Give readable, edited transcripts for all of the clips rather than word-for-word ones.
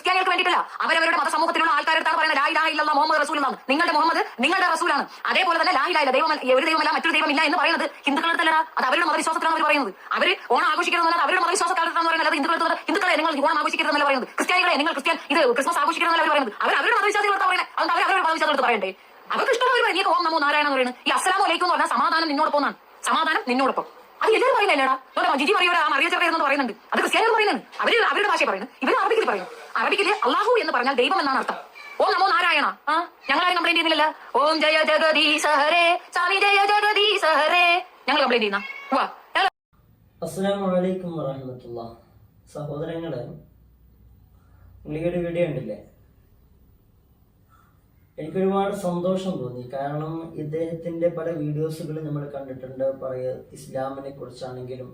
ക്രിസ്ത്യാനികൾക്ക് വേണ്ടിയിട്ടില്ല. അവരവരുടെ മതസമൂഹത്തിലുള്ള ആൾക്കാരെടുത്താണ് പറയുന്നത് ലാ ഇലാഹ ഇല്ലല്ലാഹ് മുഹമ്മദ് റസൂൽ എന്നാണ്. നിങ്ങളുടെ മുഹമ്മദ് നിങ്ങളുടെ റസൂലാണ്. അതേപോലെ തന്നെ ലാ ഇലാഹ ഇല്ല ദൈവം ഒരു ദൈവമല്ല മറ്റൊരു ദൈവമില്ല എന്ന് പറയുന്നത് ഹിന്ദുക്കളെടുത്തല്ല. അത് അവരുടെ മതവിശ്വാസത്തിലാണ് അവർ പറയുന്നത്. അവർ ഓണം ആഘോഷിക്കരുതെന്നല്ല അവരുടെ മതവിശ്വാസക്കാരെടുത്താണ് പറയുന്നത്. അത് ഹിന്ദുക്കളെ നിങ്ങൾ ഓണം ആഘോഷിക്കരുതെന്നല്ല പറയുന്നത്. ക്രിസ്ത്യാനികളെ നിങ്ങൾ ഇത് ക്രിസ്മസ് ആഘോഷിക്കരുതെന്നല്ല അവർ പറയുന്നത്. അവരുടെ മതവിശ്വാസികളെടുത്താണ് പറയുന്നത്. അതുകൊണ്ട് അവരുടെ മതവിശ്വാസങ്ങളെടുത്ത് പറയണ്ടേ? അവർക്ക് ഇഷ്ടമുള്ളവർ പറയും. നീക്ക് ഓം നമോ നാരായണ എന്ന് പറയുന്നത്. ഈ അസ്സലാമു അലൈക്കും എന്ന് പറഞ്ഞാൽ സമാധാനം നിന്നോടൊപ്പം എന്നാണ്. സമാധാനം നിന്നോടൊപ്പം. അത് എല്ലാവരും പറയുന്നില്ലേടാ. ജിജി മറിയോട് ആ മറിയ ചെറിയ എന്ന് പറയുന്നുണ്ട്. അത് ക്രിസ്ത്യാനികൾ പറയുന്നത്. അവരുടെ ഭാഷയെ പറയുന്നത്. ഇവർ അറബിക്കിൽ പറയുന്നു. അറബിക്കില് അള്ളാഹു എന്ന് പറഞ്ഞാൽ ദൈവം എന്നാണ് അർത്ഥം. ഓം നമോ നാരായണ. ഞങ്ങളാരും കംപ്ലൈന്റ് ചെയ്യുന്നില്ല. ഓം ജയ ജഗദീശ ഹരേ സ്വാമി ജയ ജഗദീശ ഹരേ ഞങ്ങൾ കംപ്ലൈന്റ് ചെയ്യുന്ന. അസ്സലാമു അലൈക്കും വറഹ്മത്തുള്ളാഹി. സഹോദരങ്ങളെ, പുള്ളിയുടെ വീഡിയോ ഉണ്ടല്ലേ, എനിക്കൊരുപാട് സന്തോഷം തോന്നി. കാരണം ഇദ്ദേഹത്തിന്റെ പല വീഡിയോസുകൾ നമ്മൾ കണ്ടിട്ടുണ്ട്. ഇസ്ലാമിനെ കുറിച്ചാണെങ്കിലും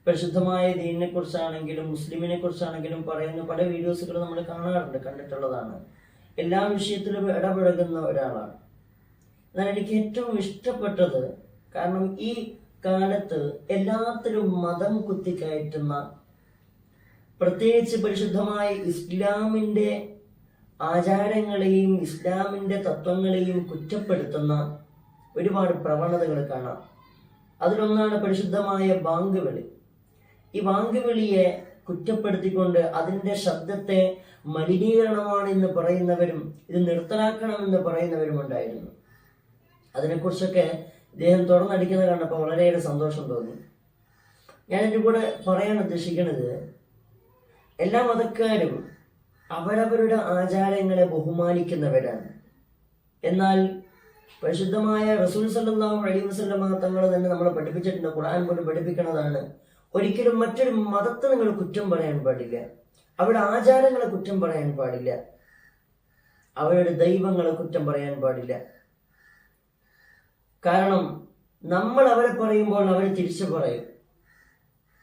പരിശുദ്ധമായ ദീനിനെ കുറിച്ചാണെങ്കിലും മുസ്ലിമിനെ കുറിച്ചാണെങ്കിലും പറയുന്ന പല വീഡിയോസുകൾ നമ്മൾ കാണാറുണ്ട്, കണ്ടിട്ടുള്ളതാണ്. എല്ലാ വിഷയത്തിലും ഇടപഴകുന്ന ഒരാളാണ്. എന്നാൽ എനിക്ക് ഏറ്റവും ഇഷ്ടപ്പെട്ടത്, കാരണം ഈ കാലത്ത് എല്ലാത്തിലും മതം കുത്തിക്കയറ്റുന്ന, പ്രത്യേകിച്ച് പരിശുദ്ധമായ ഇസ്ലാമിന്റെ ആചാരങ്ങളെയും ഇസ്ലാമിന്റെ തത്വങ്ങളെയും കുറ്റപ്പെടുത്തുന്ന ഒരുപാട് പ്രവണതകൾ കാണാം. അതിലൊന്നാണ് പരിശുദ്ധമായ ബാങ്ക് വിളി. ഈ ബാങ്ക് വിളിയെ കുറ്റപ്പെടുത്തിക്കൊണ്ട് അതിന്റെ ശബ്ദത്തെ മലിനീകരണമാണ് എന്ന് പറയുന്നവരും ഇത് നിർത്തലാക്കണമെന്ന് പറയുന്നവരും ഉണ്ടായിരുന്നു. അതിനെക്കുറിച്ചൊക്കെ ഇദ്ദേഹം തുറന്നടിക്കുന്നത് കണ്ടപ്പോൾ വളരെയേറെ സന്തോഷം തോന്നി. ഞാൻ എൻ്റെ കൂടെ പറയാൻ ഉദ്ദേശിക്കുന്നത്, എല്ലാ മതക്കാരും അവരവരുടെ ആചാരങ്ങളെ ബഹുമാനിക്കുന്നവരാണ്. എന്നാൽ പരിശുദ്ധമായ റസൂൽ സല്ലല്ലാഹു അലൈഹി വസല്ലമ തങ്ങൾ തന്നെ നമ്മളെ പഠിപ്പിച്ചിട്ടുണ്ട്, ഖുർആൻ പോലും പഠിപ്പിക്കുന്നതാണ്, ഒരിക്കലും മറ്റൊരു മതത്തെ നിങ്ങൾ കുറ്റം പറയാൻ പാടില്ല, അവരുടെ ആചാരങ്ങളെ കുറ്റം പറയാൻ പാടില്ല, അവരുടെ ദൈവങ്ങളെ കുറ്റം പറയാൻ പാടില്ല. കാരണം നമ്മൾ അവരെ പറയുമ്പോൾ അവർ തിരിച്ചു പറയും.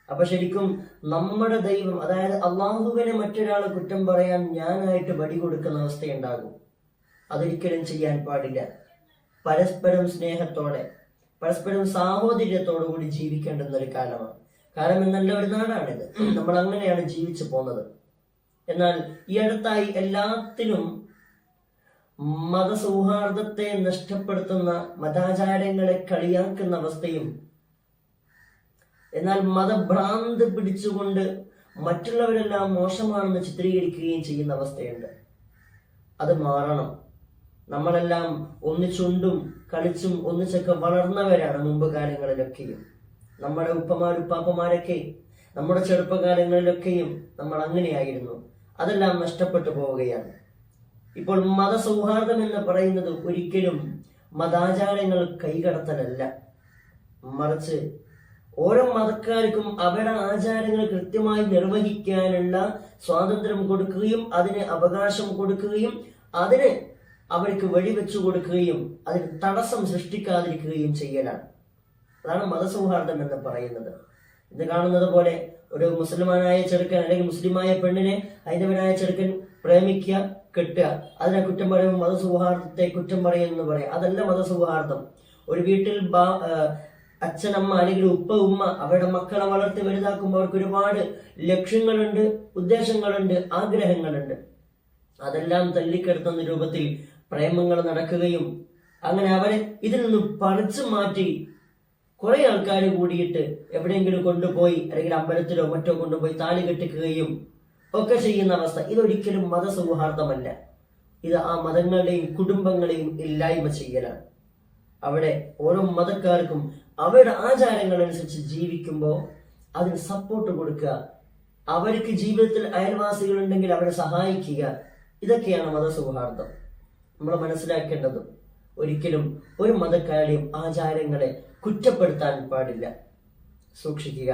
അപ്പൊ ശരിക്കും നമ്മുടെ ദൈവം, അതായത് അള്ളാഹുവിനെ മറ്റൊരാളെ കുറ്റം പറയാൻ ഞാനായിട്ട് വടി കൊടുക്കുന്ന അവസ്ഥയുണ്ടാകും. അതൊരിക്കലും ചെയ്യാൻ പാടില്ല. പരസ്പരം സ്നേഹത്തോടെ പരസ്പരം സാഹോദര്യത്തോടു കൂടി ജീവിക്കേണ്ടുന്ന ഒരു കാലമാണ്. കാലം എന്നല്ല ഒരു നാടാണിത്. നമ്മൾ അങ്ങനെയാണ് ജീവിച്ചു പോന്നത്. എന്നാൽ ഈ അടുത്തായി എല്ലാത്തിനും മതസൗഹാർദ്ദത്തെ നഷ്ടപ്പെടുത്തുന്ന, മതാചാരങ്ങളെ കളിയാക്കുന്ന അവസ്ഥയും, എന്നാൽ മതഭ്രാന്ത് പിടിച്ചുകൊണ്ട് മറ്റുള്ളവരെല്ലാം മോശമാണെന്ന് ചിത്രീകരിക്കുകയും ചെയ്യുന്ന അവസ്ഥയുണ്ട്. അത് മാറണം. നമ്മളെല്ലാം ഒന്നിച്ചുണ്ടും കളിച്ചും ഒന്നിച്ചൊക്കെ വളർന്നവരാണ് മുമ്പ് കാലങ്ങളിലൊക്കെയും. നമ്മുടെ ഉപ്പമാരുപ്പാപ്പമാരൊക്കെ നമ്മുടെ ചെറുപ്പകാലങ്ങളിലൊക്കെയും നമ്മൾ അങ്ങനെയായിരുന്നു. അതെല്ലാം നഷ്ടപ്പെട്ടു പോവുകയാണ്. ഇപ്പോൾ മതസൗഹാർദ്ദം എന്ന് പറയുന്നത് ഒരിക്കലും മതാചാരങ്ങൾ കൈകടത്തലല്ല, മറിച്ച് ഓരോ മതക്കാർക്കും അവരുടെ ആചാരങ്ങൾ കൃത്യമായി നിർവഹിക്കാനുള്ള സ്വാതന്ത്ര്യം കൊടുക്കുകയും അതിന് അവകാശം കൊടുക്കുകയും അതിന് അവർക്ക് വഴിവെച്ചു കൊടുക്കുകയും അതിന് തടസ്സം സൃഷ്ടിക്കാതിരിക്കുകയും ചെയ്യലാണ്. അതാണ് മതസൗഹാർദ്ദം എന്ന് പറയുന്നത്. ഇത് കാണുന്നത് പോലെ ഒരു മുസ്ലിമാനായ ചെറുക്കൻ അല്ലെങ്കിൽ മുസ്ലിമായ പെണ്ണിനെ ഹൈന്ദവനായ ചെറുക്കൻ പ്രേമിക്കുക, കെട്ടുക, അതിനെ കുറ്റം പറയുമ്പോൾ മതസൗഹാർദ്ദത്തെ കുറ്റം പറയുമെന്ന് പറയാം. അതല്ല മതസൗഹാർദ്ദം. ഒരു വീട്ടിൽ അച്ഛനമ്മ അല്ലെങ്കിൽ ഉപ്പ ഉമ്മ അവരുടെ മക്കളെ വളർത്തി വലുതാക്കുമ്പോൾ അവർക്ക് ഒരുപാട് ലക്ഷ്യങ്ങളുണ്ട്, ഉദ്ദേശങ്ങളുണ്ട്, ആഗ്രഹങ്ങളുണ്ട്. അതെല്ലാം തല്ലിക്കെടുത്തുന്ന രൂപത്തിൽ പ്രേമങ്ങൾ നടക്കുകയും അങ്ങനെ അവരെ ഇതിൽ നിന്ന് പറിച്ചു മാറ്റി കുറെ ആൾക്കാർ കൂടിയിട്ട് എവിടെയെങ്കിലും കൊണ്ടുപോയി അല്ലെങ്കിൽ അമ്പലത്തിലോ മറ്റോ കൊണ്ടുപോയി താലി കെട്ടിക്കുകയും ഒക്കെ ചെയ്യുന്ന അവസ്ഥ. ഇതൊരിക്കലും മതസൗഹാർദ്ദമല്ല. ഇത് ആ മതങ്ങളുടെയും കുടുംബങ്ങളെയും ഇല്ലായ്മ ചെയ്യലാണ്. അവിടെ ഓരോ മതക്കാർക്കും അവരുടെ ആചാരങ്ങളനുസരിച്ച് ജീവിക്കുമ്പോൾ അതിന് സപ്പോർട്ട് കൊടുക്കുക, അവർക്ക് ജീവിതത്തിൽ അയൽവാസികളുണ്ടെങ്കിൽ അവരെ സഹായിക്കുക. ഇതൊക്കെയാണ് മതസൗഹാർദ്ദം. നമ്മൾ മനസ്സിലാക്കേണ്ടതും. ഒരിക്കലും ഒരു മതക്കാരുടെയും ആചാരങ്ങളെ കുറ്റപ്പെടുത്താൻ പാടില്ല. സൂക്ഷിക്കുക.